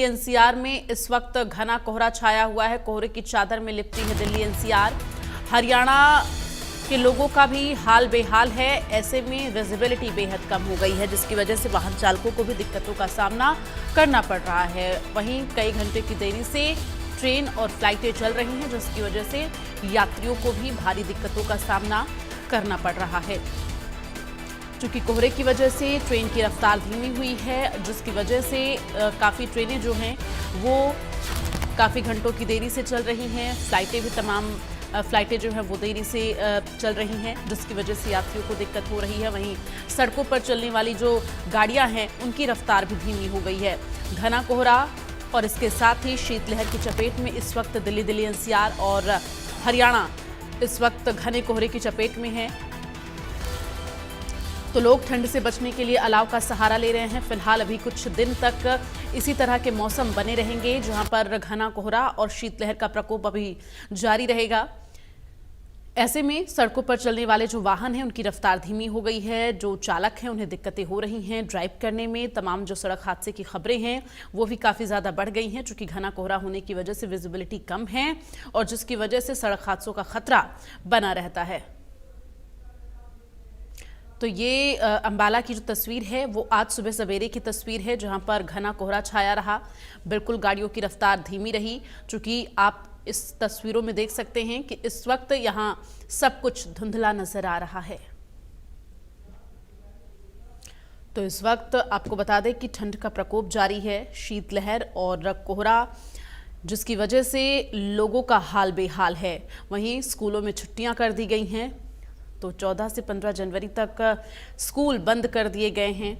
NCR में इस वक्त घना कोहरा छाया हुआ है। कोहरे की चादर में लिपटी है दिल्ली एनसीआर। हरियाणा के लोगों का भी हाल बेहाल है। ऐसे में विजिबिलिटी बेहद कम हो गई है, जिसकी वजह से वाहन चालकों को भी दिक्कतों का सामना करना पड़ रहा है। वहीं कई घंटे की देरी से ट्रेन और फ्लाइटें चल रही हैं, जिसकी वजह से यात्रियों को भी भारी दिक्कतों का सामना करना पड़ रहा है। चूंकि कोहरे की वजह से ट्रेन की रफ्तार धीमी हुई है, जिसकी वजह से काफ़ी ट्रेनें जो हैं वो काफ़ी घंटों की देरी से चल रही हैं। फ्लाइटें भी तमाम फ्लाइटें जो हैं वो देरी से चल रही हैं, जिसकी वजह से यात्रियों को दिक्कत हो रही है। वहीं सड़कों पर चलने वाली जो गाड़ियां हैं उनकी रफ्तार भी धीमी हो गई है। घना कोहरा और इसके साथ ही शीतलहर की चपेट में इस वक्त दिल्ली एनसीआर और हरियाणा इस वक्त घने कोहरे की चपेट में है। तो लोग ठंड से बचने के लिए अलाव का सहारा ले रहे हैं। फिलहाल अभी कुछ दिन तक इसी तरह के मौसम बने रहेंगे, जहां पर घना कोहरा और शीतलहर का प्रकोप अभी जारी रहेगा। ऐसे में सड़कों पर चलने वाले जो वाहन हैं उनकी रफ्तार धीमी हो गई है। जो चालक हैं उन्हें दिक्कतें हो रही हैं ड्राइव करने में। तमाम जो सड़क हादसे की खबरें हैं वो भी काफ़ी ज़्यादा बढ़ गई हैं, चूँकि घना कोहरा होने की वजह से विजिबिलिटी कम है और जिसकी वजह से सड़क हादसों का खतरा बना रहता है। तो ये अंबाला की जो तस्वीर है वो आज सुबह सवेरे की तस्वीर है, जहां पर घना कोहरा छाया रहा। बिल्कुल गाड़ियों की रफ्तार धीमी रही, चूंकि आप इस तस्वीरों में देख सकते हैं कि इस वक्त यहां सब कुछ धुंधला नजर आ रहा है। तो इस वक्त आपको बता दें कि ठंड का प्रकोप जारी है, शीतलहर और कोहरा, जिसकी वजह से लोगों का हाल बेहाल है। वहीं स्कूलों में छुट्टियां कर दी गई हैं, तो 14 से 15 जनवरी तक स्कूल बंद कर दिए गए हैं।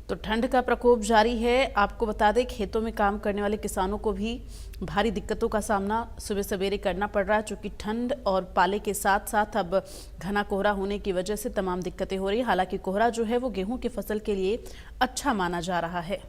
तो ठंड का प्रकोप जारी है। आपको बता दें खेतों में काम करने वाले किसानों को भी भारी दिक्कतों का सामना सुबह सवेरे करना पड़ रहा है, क्योंकि ठंड और पाले के साथ साथ अब घना कोहरा होने की वजह से तमाम दिक्कतें हो रही है। हालांकि कोहरा जो है वो गेहूं की फसल के लिए अच्छा माना जा रहा है।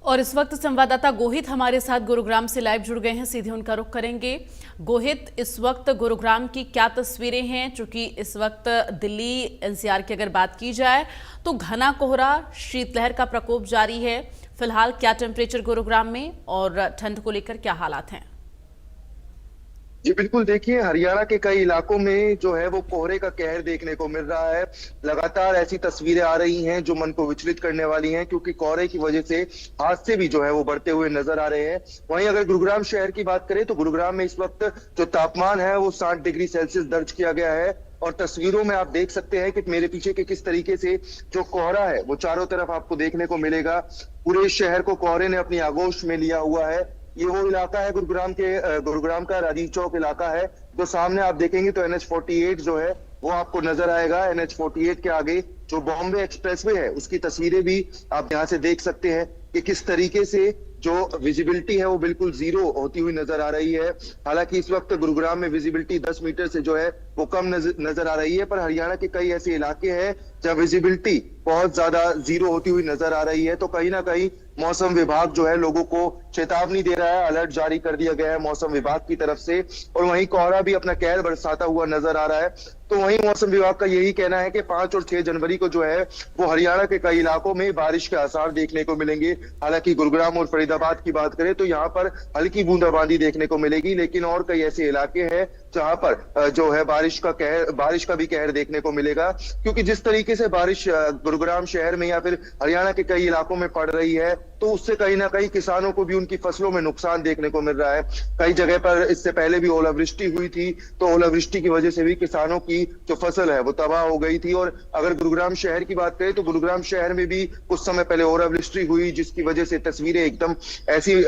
और इस वक्त संवाददाता गोहित हमारे साथ गुरुग्राम से लाइव जुड़ गए हैं, सीधे उनका रुख करेंगे। गोहित, इस वक्त गुरुग्राम की क्या तस्वीरें हैं? चूंकि इस वक्त दिल्ली एनसीआर की अगर बात की जाए तो घना कोहरा, शीतलहर का प्रकोप जारी है। फिलहाल क्या टेम्परेचर गुरुग्राम में और ठंड को लेकर क्या हालात हैं? जी बिल्कुल, देखिए हरियाणा के कई इलाकों में जो है वो कोहरे का कहर देखने को मिल रहा है। लगातार ऐसी तस्वीरें आ रही हैं जो मन को विचलित करने वाली हैं, क्योंकि कोहरे की वजह से हादसे भी जो है वो बढ़ते हुए नजर आ रहे हैं। वहीं अगर गुरुग्राम शहर की बात करें तो गुरुग्राम में इस वक्त जो तापमान है वो 60 डिग्री सेल्सियस दर्ज किया गया है। और तस्वीरों में आप देख सकते हैं कि मेरे पीछे के किस तरीके से जो कोहरा है वो चारों तरफ आपको देखने को मिलेगा। पूरे शहर को कोहरे ने अपनी आगोश में लिया हुआ है। ये वो इलाका है गुरुग्राम का राजीव चौक इलाका है। जो सामने आप देखेंगे तो NH48 जो है वो आपको नजर आएगा। NH48 के आगे जो बॉम्बे एक्सप्रेसवे है उसकी तस्वीरें भी आप यहाँ से देख सकते हैं कि किस तरीके से जो विजिबिलिटी है वो बिल्कुल जीरो होती हुई नजर आ रही है। हालांकि इस वक्त गुरुग्राम में विजिबिलिटी 10 मीटर से जो है वो कम नजर आ रही है, पर हरियाणा के कई ऐसे इलाके हैं जहां विजिबिलिटी बहुत ज्यादा जीरो होती हुई नजर आ रही है। तो कहीं ना कहीं मौसम विभाग जो है लोगों को चेतावनी दे रहा है, अलर्ट जारी कर दिया गया है मौसम विभाग की तरफ से। और वहीं कोहरा भी अपना कहर बरसाता हुआ नजर आ रहा है। तो वहीं मौसम विभाग का यही कहना है कि 5 और 6 जनवरी को जो है वो हरियाणा के कई इलाकों में बारिश के आसार देखने को मिलेंगे। हालांकि गुरुग्राम और फरीदाबाद की बात करें तो यहाँ पर हल्की बूंदाबांदी देखने को मिलेगी, लेकिन और कई ऐसे इलाके हैं जहां पर जो है बारिश का भी कहर देखने को मिलेगा, क्योंकि जिस तरीके से बारिश गुरुग्राम शहर में या फिर हरियाणा के कई इलाकों में पड़ रही है, तो उससे कहीं ना कहीं किसानों को भी उनकी फसलों में नुकसान देखने को मिल रहा है। कई जगह पर इससे पहले भी ओलावृष्टि हुई थी, तो ओलावृष्टि की वजह से भी किसानों की जो फसल है वो तबाह हो गई थी। और अगर गुरुग्राम शहर की बात करें तो गुरुग्राम शहर में भी कुछ समय पहले ओलावृष्टि हुई, जिसकी वजह से तस्वीरें एकदम ऐसी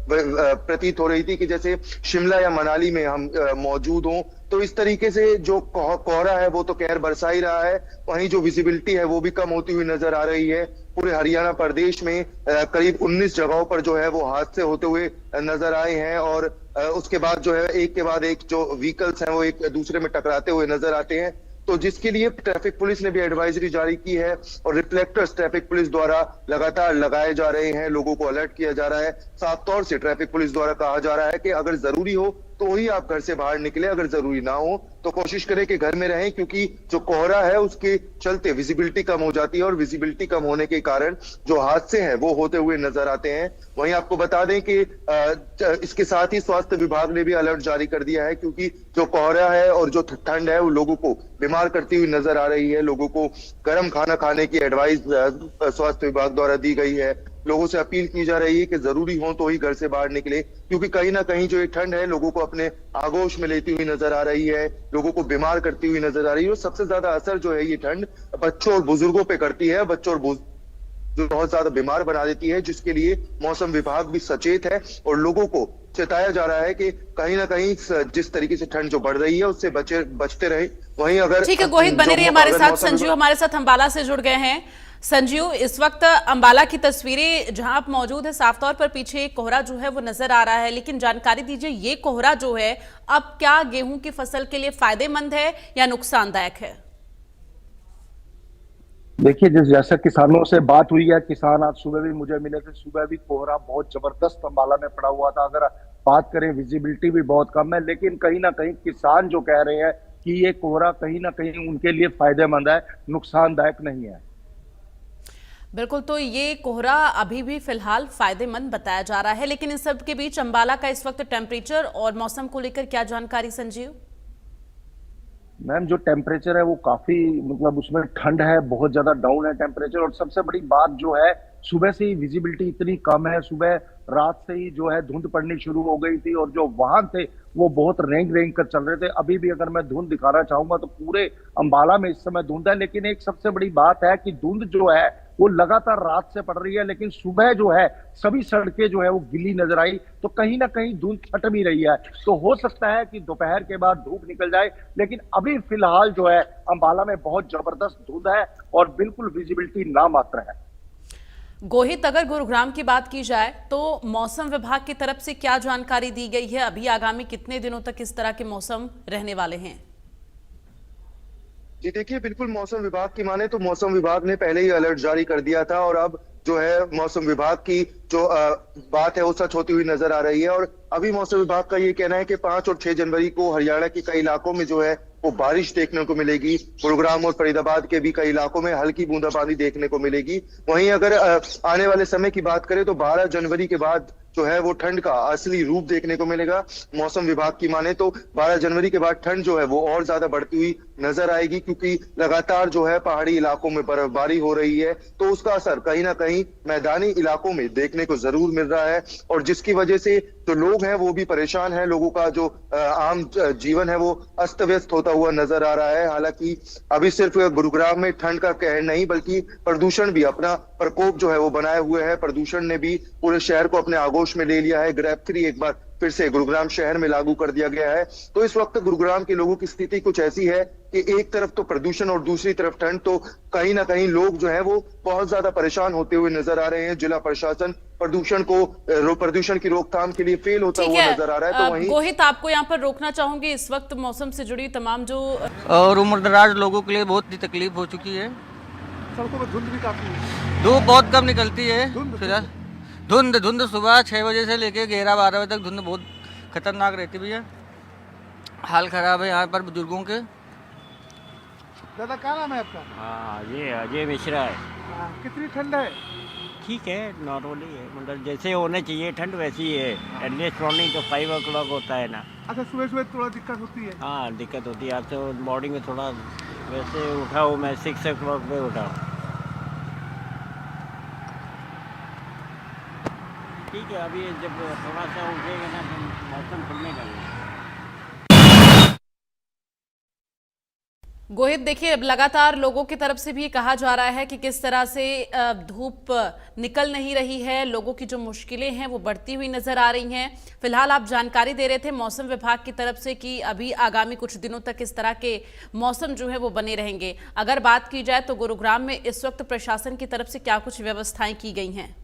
प्रतीत हो रही थी कि जैसे शिमला या मनाली में हम मौजूद हों। तो इस तरीके से जो कोहरा है वो तो कहर बरसा ही रहा है, वहीं जो विजिबिलिटी है वो भी कम होती हुई नजर आ रही है। पूरे हरियाणा प्रदेश में करीब 19 जगहों पर जो है वो हादसे होते हुए नजर आए हैं, और उसके बाद जो है एक के बाद एक जो व्हीकल्स हैं वो एक दूसरे में टकराते हुए नजर आते हैं। तो जिसके लिए ट्रैफिक पुलिस ने भी एडवाइजरी जारी की है, और रिफ्लेक्टर्स ट्रैफिक पुलिस द्वारा लगातार लगाए जा रहे हैं, लोगों को अलर्ट किया जा रहा है। साफ तौर से ट्रैफिक पुलिस द्वारा कहा जा रहा है कि अगर जरूरी हो तो ही आप घर से बाहर निकले, अगर जरूरी ना हो तो कोशिश करें कि घर में रहें, क्योंकि जो कोहरा है उसके चलते विजिबिलिटी कम हो जाती है, और विजिबिलिटी कम होने के कारण जो हादसे हैं वो होते हुए नजर आते हैं। वहीं आपको बता दें कि इसके साथ ही स्वास्थ्य विभाग ने भी अलर्ट जारी कर दिया है, क्योंकि जो कोहरा है और जो ठंड है वो लोगों को बीमार करती हुई नजर आ रही है। लोगों को गर्म खाना खाने की एडवाइस स्वास्थ्य विभाग द्वारा दी गई है। लोगों से अपील की जा रही है कि जरूरी हो तो ही घर से बाहर निकले, क्योंकि कहीं ना कहीं जो ये ठंड है लोगों को अपने आगोश में लेती हुई नजर आ रही है, लोगों को बीमार करती हुई नजर आ रही है। और सबसे ज्यादा असर जो है ये ठंड बच्चों और बुजुर्गों पे करती है, बच्चों और जो बहुत ज्यादा बीमार बना देती है, जिसके लिए मौसम विभाग भी सचेत है और लोगों को चेताया जा रहा है कि कहीं ना कहीं जिस तरीके से ठंड जो बढ़ रही है उससे बचते रहे। वहीं अगर ठीक है गोहित बने रहिए हमारे साथ। संजीव हमारे साथ अंबाला से जुड़ गए हैं। संजीव, इस वक्त अंबाला की तस्वीरें जहां आप मौजूद है, साफ तौर पर पीछे कोहरा जो है वो नजर आ रहा है, लेकिन जानकारी दीजिए ये कोहरा जो है अब क्या गेहूं की फसल के लिए फायदेमंद है या नुकसानदायक है? देखिए, जैसा किसानों से बात हुई है, किसान आज सुबह भी मुझे मिले थे, सुबह भी कोहरा बहुत जबरदस्त अंबाला में पड़ा हुआ था। अगर बात करें विजिबिलिटी भी बहुत कम है, लेकिन कहीं ना कहीं किसान जो कह रहे हैं कि ये कोहरा कहीं ना कहीं उनके लिए फायदेमंद है, नुकसानदायक नहीं है। बिल्कुल, तो ये कोहरा अभी भी फिलहाल फायदेमंद बताया जा रहा है, लेकिन इस सब के बीच अंबाला का इस वक्त टेम्परेचर और मौसम को लेकर क्या जानकारी संजीव? मैम, जो टेम्परेचर है वो काफी मतलब उसमें ठंड है, बहुत ज्यादा डाउन है टेम्परेचर। और सबसे बड़ी बात जो है, सुबह से ही विजिबिलिटी इतनी कम है, सुबह रात से ही जो है धुंध पड़नी शुरू हो गई थी, और जो वाहन थे वो बहुत रेंग रेंग कर चल रहे थे। अभी भी अगर मैं धुंध दिखाना चाहूंगा तो पूरे अंबाला में इस समय धुंध है। लेकिन एक सबसे बड़ी बात है कि धुंध जो है वो लगातार रात से पड़ रही है, लेकिन सुबह जो है सभी सड़कें जो है वो गीली नजर आई, तो कहीं ना कहीं धुंध छट भी रही है। तो हो सकता है कि दोपहर के बाद धूप निकल जाए, लेकिन अभी फिलहाल जो है अंबाला में बहुत जबरदस्त धुंध है और बिल्कुल विजिबिलिटी नामात्र है। गोहित, अगर गुरुग्राम की बात की जाए तो मौसम विभाग की तरफ से क्या जानकारी दी गई है? अभी आगामी कितने दिनों तक इस तरह के मौसम रहने वाले हैं? जी देखिए, बिल्कुल मौसम विभाग की माने तो मौसम विभाग ने पहले ही अलर्ट जारी कर दिया था, और अब जो है मौसम विभाग की जो बात है वो सच होती हुई नजर आ रही है। और अभी मौसम विभाग का ये कहना है कि 5 और 6 जनवरी को हरियाणा के कई इलाकों में जो है वो बारिश देखने को मिलेगी। गुरुग्राम और फरीदाबाद के भी कई इलाकों में हल्की बूंदाबांदी देखने को मिलेगी। वहीं अगर आने वाले समय की बात करें तो 12 जनवरी के बाद जो है वो ठंड का असली रूप देखने को मिलेगा। मौसम विभाग की माने तो 12 जनवरी के बाद ठंड जो है वो और ज्यादा बढ़ती हुई नजर आएगी, क्योंकि लगातार जो है पहाड़ी इलाकों में बर्फबारी हो रही है, तो उसका असर कहीं ना कहीं मैदानी इलाकों में देखने को जरूर मिल रहा है, और जिसकी वजह से जो लोग हैं वो भी परेशान हैं। लोगों का जो आम जीवन है वो अस्त व्यस्त होता हुआ नजर आ रहा है। हालांकि अभी सिर्फ गुरुग्राम में ठंड का कहर नहीं, बल्कि प्रदूषण भी अपना प्रकोप जो है वो बनाए हुए है। प्रदूषण ने भी पूरे शहर को अपने आगोश में ले लिया है। ग्रेप 3 एक बार फिर से गुरुग्राम शहर में लागू कर दिया गया है। तो इस वक्त गुरुग्राम के लोगों की स्थिति कुछ ऐसी है कि एक तरफ तो प्रदूषण और दूसरी तरफ ठंड, तो कहीं ना कहीं लोग जो है वो बहुत ज्यादा परेशान होते हुए नजर आ रहे हैं। जिला प्रशासन प्रदूषण की रोकथाम के लिए फेल होता हुआ नजर आ रहा है। तो वहीं गोहित, आपको यहाँ पर रोकना चाहूंगी। इस वक्त मौसम से जुड़ी तमाम जो और उम्रदराज लोगों के लिए बहुत ही तकलीफ हो चुकी है। सड़कों में धुंध भी काफी है, धूप बहुत कम निकलती है। फिलहाल धुंध सुबह 6 बजे से लेके 11-12 बजे तक धुंध बहुत खतरनाक रहती भी है। हाल खराब है यहाँ पर बुजुर्गों के। दादा क्या नाम है आपका? हाँ, ये अजय मिश्रा है। कितनी ठंड है? ठीक है, नॉर्मली है, मतलब जैसे होना चाहिए ठंड वैसी ही है। एटलीस्ट मॉर्निंग तो 5 o'clock होता है ना। अच्छा, सुबह सुबह थोड़ा दिक्कत होती है। हाँ दिक्कत होती है। आज तो मॉर्निंग में थोड़ा वैसे उठा हूँ मैं 6 o'clock पे उठा हूँ। ठीक है, अभी जब थोड़ा सा उठेगा ना तो मौसम खुलने लगेगा। गोहित, देखिए अब लगातार लोगों की तरफ से भी ये कहा जा रहा है कि किस तरह से धूप निकल नहीं रही है, लोगों की जो मुश्किलें हैं वो बढ़ती हुई नजर आ रही हैं। फिलहाल आप जानकारी दे रहे थे मौसम विभाग की तरफ से कि अभी आगामी कुछ दिनों तक इस तरह के मौसम जो है वो बने रहेंगे। अगर बात की जाए तो गुरुग्राम में इस वक्त प्रशासन की तरफ से क्या कुछ व्यवस्थाएं की गई हैं?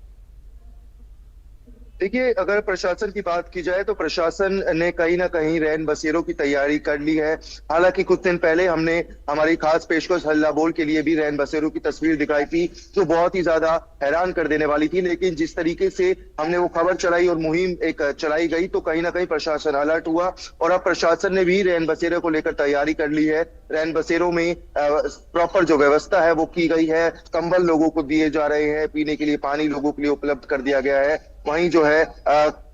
देखिए, अगर प्रशासन की बात की जाए तो प्रशासन ने कहीं ना कहीं रैन बसेरों की तैयारी कर ली है। हालांकि कुछ दिन पहले हमने हमारी खास पेशकश हल्ला बोल के लिए भी रैन बसेरों की तस्वीर दिखाई थी, जो बहुत ही ज्यादा हैरान कर देने वाली थी। लेकिन जिस तरीके से हमने वो खबर चलाई और मुहिम एक चलाई गई तो कहीं ना कहीं प्रशासन अलर्ट हुआ और अब प्रशासन ने भी रैन बसेरों को लेकर तैयारी कर ली है। रैन बसेरों में प्रॉपर जो व्यवस्था है वो की गई है। कंबल लोगों को दिए जा रहे हैं, पीने के लिए पानी लोगों के लिए उपलब्ध कर दिया गया है। वहीं जो है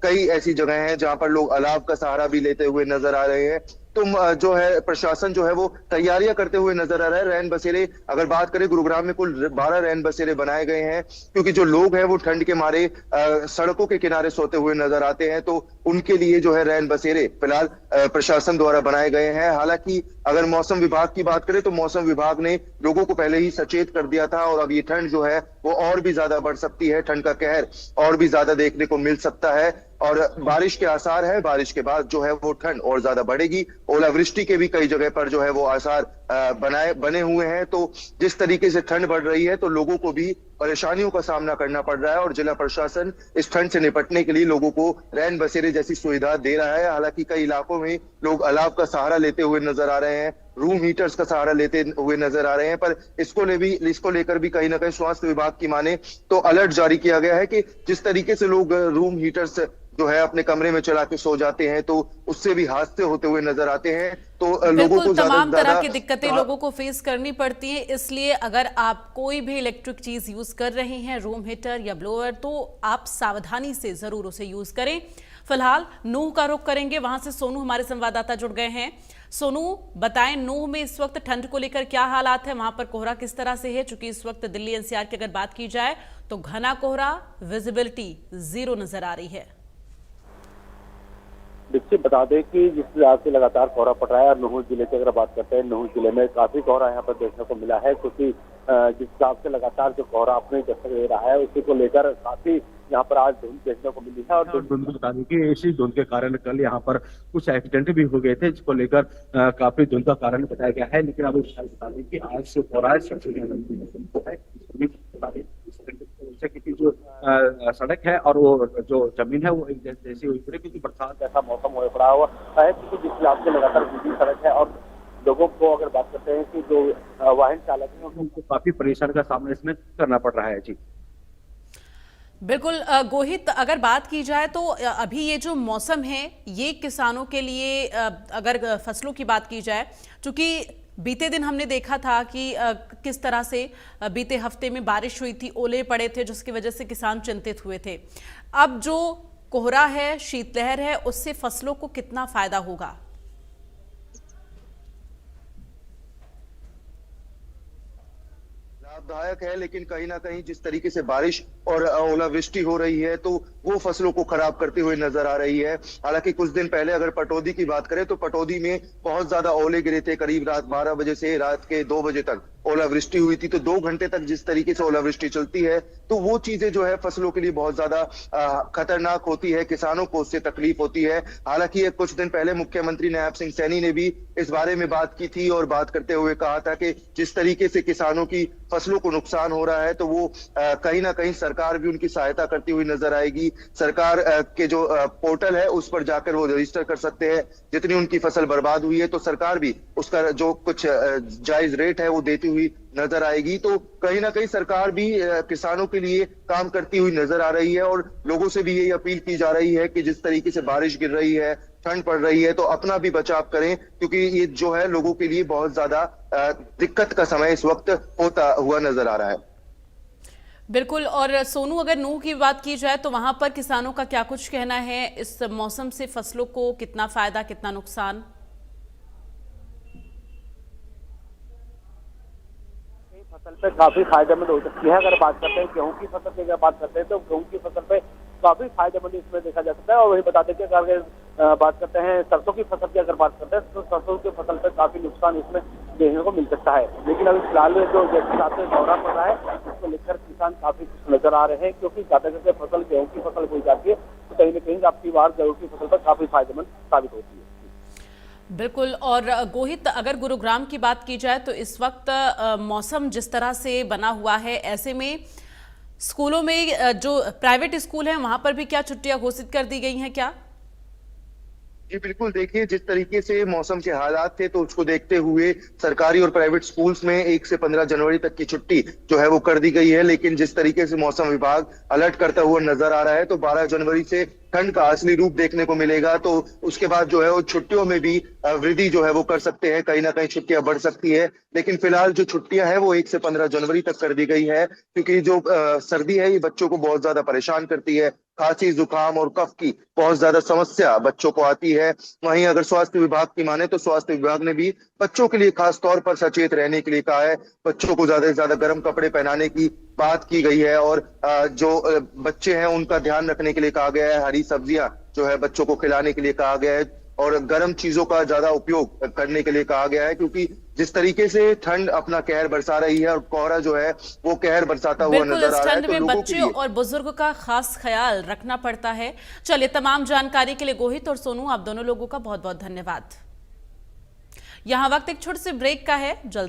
कई ऐसी जगह हैं जहां पर लोग अलाव का सहारा भी लेते हुए नजर आ रहे हैं। तो जो है प्रशासन जो है वो तैयारियां करते हुए नजर आ रहा है। रैन बसेरे अगर बात करें, गुरुग्राम में कुल 12 रैन बसेरे बनाए गए हैं, क्योंकि जो लोग हैं वो ठंड के मारे सड़कों के किनारे सोते हुए नजर आते हैं, तो उनके लिए जो है रैन बसेरे फिलहाल प्रशासन द्वारा बनाए गए हैं। हालांकि अगर मौसम विभाग की बात करें तो मौसम विभाग ने लोगों को पहले ही सचेत कर दिया था और अब ये ठंड जो है वो और भी ज्यादा बढ़ सकती है, ठंड का कहर और भी ज्यादा देखने को मिल सकता है और बारिश के आसार है। बारिश के बाद जो है वो ठंड और ज्यादा बढ़ेगी। ओलावृष्टि के भी कई जगह पर जो है वो आसार बने हुए हैं। तो जिस तरीके से ठंड बढ़ रही है तो लोगों को भी परेशानियों का सामना करना पड़ रहा है और जिला प्रशासन इस ठंड से निपटने के लिए लोगों को रैन बसेरे जैसी सुविधा दे रहा है। हालांकि कई इलाकों में लोग अलाव का सहारा लेते हुए नजर आ रहे हैं, रूम हीटर्स का सहारा लेते हुए नजर आ रहे हैं, पर इसको लेकर भी कहीं ना कहीं स्वास्थ्य विभाग की माने तो अलर्ट जारी किया गया है कि जिस तरीके से लोग रूम हीटर्स जो है अपने कमरे में चला के सो जाते हैं तो उससे भी हादसे होते हुए नजर आते हैं। तो लोगों को तमाम तरह की दिक्कतें लोगों को फेस करनी पड़ती है। इसलिए अगर आप कोई भी इलेक्ट्रिक चीज यूज कर रहे हैं, रूम हीटर या ब्लोअर, तो आप सावधानी से जरूर उसे यूज करें। फिलहाल नूह का रुख करेंगे, वहां से सोनू हमारे संवाददाता जुड़ गए हैं। सोनू, बताएं नूह में इस वक्त ठंड को लेकर क्या हालात है, वहां पर कोहरा किस तरह से है? चूंकि इस वक्त दिल्ली एनसीआर की अगर बात की जाए तो घना कोहरा, विजिबिलिटी 0 नजर आ रही है। देखिए, बता दें कि जिस हिसाब से लगातार कोहरा पड़ रहा है और नूह जिले की अगर बात करते हैं, नूह जिले में काफी कोहरा यहाँ पर देखने को मिला है, क्योंकि जिस हिसाब से लगातार जो कोहरा अपने दस्तक दे रहा है उसी को लेकर काफी यहाँ पर आज धुंध देखने को मिली है। और धुंध बता दें कि इसी धुंध के कारण कल यहाँ पर कुछ एक्सीडेंट भी हो गए थे, जिसको लेकर काफी धुंध का कारण बताया गया है। लेकिन अब बता दें कि आज जो कोहरा है क्योंकि जो सड़क है और वो जो जमीन है वो एक जैसी हुई पड़ी, क्योंकि बरसात जैसा मौसम हो पड़ा हुआ है, क्योंकि जिस हिसाब से लगातार बिजली सड़क है और लोगों को अगर बात करते हैं कि जो वाहन चालक हैं उनको काफी परेशानी का सामना इसमें करना पड़ रहा है। जी बिल्कुल गोहित, अगर बात की जाए तो अभी ये जो मौसम है ये किसानों के लिए, अगर फसलों की बात की जाए, चूंकि बीते दिन हमने देखा था कि किस तरह से बीते हफ्ते में बारिश हुई थी, ओले पड़े थे, जिसकी वजह से किसान चिंतित हुए थे। अब जो कोहरा है, शीतलहर है, उससे फसलों को कितना फायदा होगा? लाभदायक है, लेकिन कहीं ना कहीं जिस तरीके से बारिश और ओलावृष्टि हो रही है तो वो फसलों को खराब करती हुई नजर आ रही है। हालांकि कुछ दिन पहले अगर पटौदी की बात करें तो पटौदी में बहुत ज्यादा ओले गिरे थे। करीब रात 12 बजे से रात के 2 बजे तक ओलावृष्टि हुई थी। तो 2 घंटे तक जिस तरीके से ओलावृष्टि चलती है तो वो चीजें जो है फसलों के लिए बहुत ज्यादा खतरनाक होती है, किसानों को उससे तकलीफ होती है। हालांकि कुछ दिन पहले मुख्यमंत्री नायब सिंह सैनी ने भी इस बारे में बात की थी और बात करते हुए कहा था कि जिस तरीके से किसानों की फसलों को नुकसान हो रहा है तो वो कहीं ना कहीं सरकार भी उनकी सहायता करती हुई नजर आएगी। सरकार के जो पोर्टल है उस पर जाकर वो रजिस्टर कर सकते हैं जितनी उनकी फसल बर्बाद हुई है, तो सरकार भी उसका जो कुछ जायज रेट है वो देती हुई नजर आएगी। तो कहीं ना कहीं सरकार भी किसानों के लिए काम करती हुई नजर आ रही है और लोगों से भी यही अपील की जा रही है कि जिस तरीके से बारिश गिर रही है, ठंड पड़ रही है, तो अपना भी बचाव करें, क्योंकि ये जो है लोगों के लिए बहुत ज्यादा दिक्कत का समय इस वक्त होता हुआ नजर आ रहा है। बिल्कुल। और सोनू, अगर नूह की बात की जाए तो वहां पर किसानों का क्या कुछ कहना है? इस मौसम से फसलों को कितना फायदा, कितना नुकसान? फसल पे काफी फायदेमंद हो सकती है। अगर बात करते हैं गेहूं की फसल की, अगर बात करते हैं तो गेहूं की फसल पे काफी फायदेमंद इसमें देखा जा सकता है। और वही बता दें कि अगर बात करते हैं सरसों की फसल की, अगर बात करते हैं तो सरसों की फसल पे काफी नुकसान इसमें देखने को मिल सकता है। लेकिन अभी फिलहाल जो जिस हिसाब से दौरा पड़ रहा है उसको लेकर किसान काफी खुश नजर आ रहे हैं, क्योंकि ज्यादा करके फसल गेहूं की फसल बोई जाती है तो कहीं ना कहीं आपकी बार गेहूं की फसल पर काफी फायदेमंद साबित होती है। बिल्कुल। और गोहित, अगर गुरुग्राम की बात की जाए तो इस वक्त मौसम जिस तरह से बना हुआ है, ऐसे में स्कूलों में जो प्राइवेट स्कूल हैं वहां पर भी क्या छुट्टियां घोषित कर दी गई हैं क्या? जी बिल्कुल, देखिए जिस तरीके से मौसम के हालात थे तो उसको देखते हुए सरकारी और प्राइवेट स्कूल्स में 1 से 15 जनवरी तक की छुट्टी जो है वो कर दी गई है। लेकिन जिस तरीके से मौसम विभाग अलर्ट करता हुआ नजर आ रहा है तो 12 जनवरी से ठंड का असली रूप देखने को मिलेगा। तो उसके बाद जो है वो छुट्टियों में भी वृद्धि जो है वो कर सकते हैं, कहीं ना कहीं छुट्टियां बढ़ सकती है। लेकिन फिलहाल जो छुट्टियां हैं वो 1 से 15 जनवरी तक कर दी गई है, क्योंकि जो सर्दी है ये बच्चों को बहुत ज्यादा परेशान करती है। खांसी, जुकाम और कफ की बहुत ज्यादा समस्या बच्चों को आती है। वहीं अगर स्वास्थ्य विभाग की माने तो स्वास्थ्य विभाग ने भी बच्चों के लिए खास तौर पर सचेत रहने के लिए कहा है। बच्चों को ज्यादा से ज्यादा गर्म कपड़े पहनाने की बात की गई है और जो बच्चे हैं उनका ध्यान रखने के लिए कहा गया है। हरी सब्जियां जो है बच्चों को खिलाने के लिए कहा गया है और गर्म चीजों का ज्यादा उपयोग करने के लिए कहा गया है, क्योंकि जिस तरीके से ठंड अपना कहर बरसा रही है और कोहरा जो है वो कहर बरसाता हुआ बिल्कुल, नजर इस आ रहा है। ठंड तो में लोगों के बच्चे लिए और बुजुर्ग का खास ख्याल रखना पड़ता है। चलिए, तमाम जानकारी के लिए गोहित और सोनू, आप दोनों लोगों का बहुत बहुत धन्यवाद। यहाँ वक्त एक छोटे से ब्रेक का है, जल्द